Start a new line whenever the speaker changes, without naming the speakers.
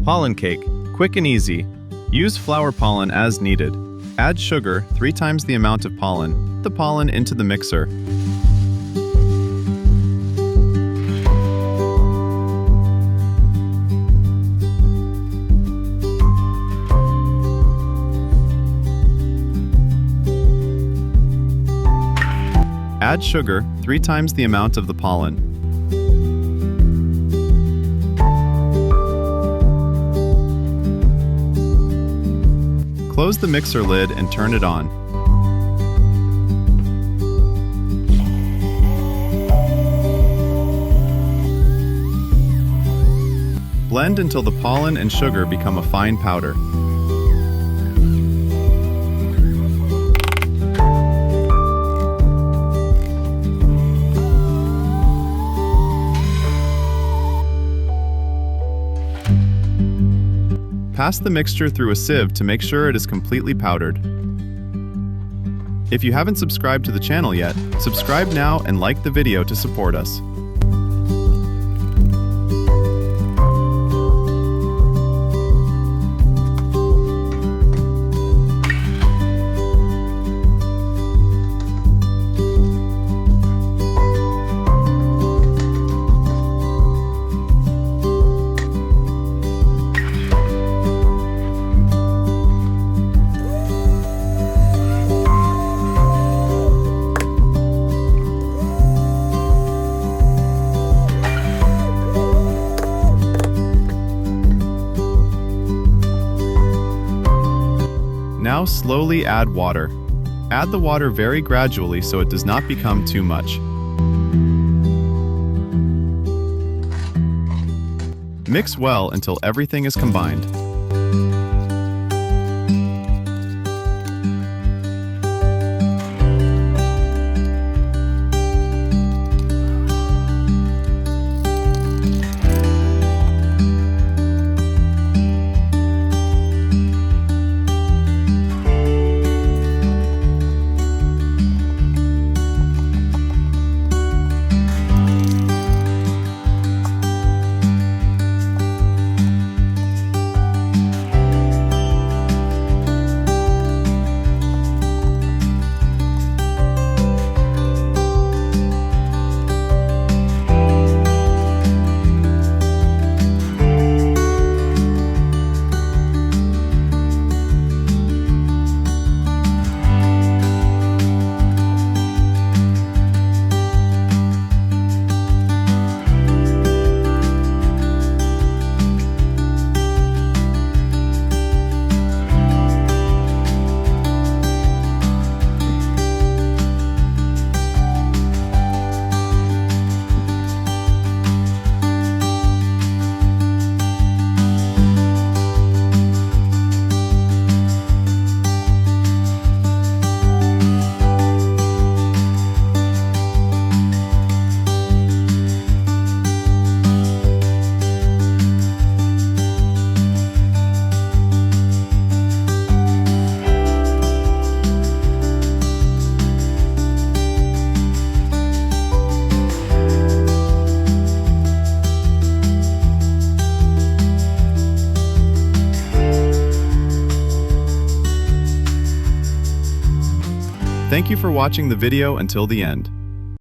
Pollen cake, quick and easy. Use flower pollen as needed. Add sugar, 3 times the amount of pollen. Put the pollen into the mixer. Add sugar, 3 times the amount of the pollen. Close the mixer lid and turn it on. Blend until the pollen and sugar become a fine powder. Pass the mixture through a sieve to make sure it is completely powdered. If you haven't subscribed to the channel yet, subscribe now and like the video to support us. Now slowly add water. Add the water very gradually so it does not become too much. Mix well until everything is combined. Thank you for watching the video until the end.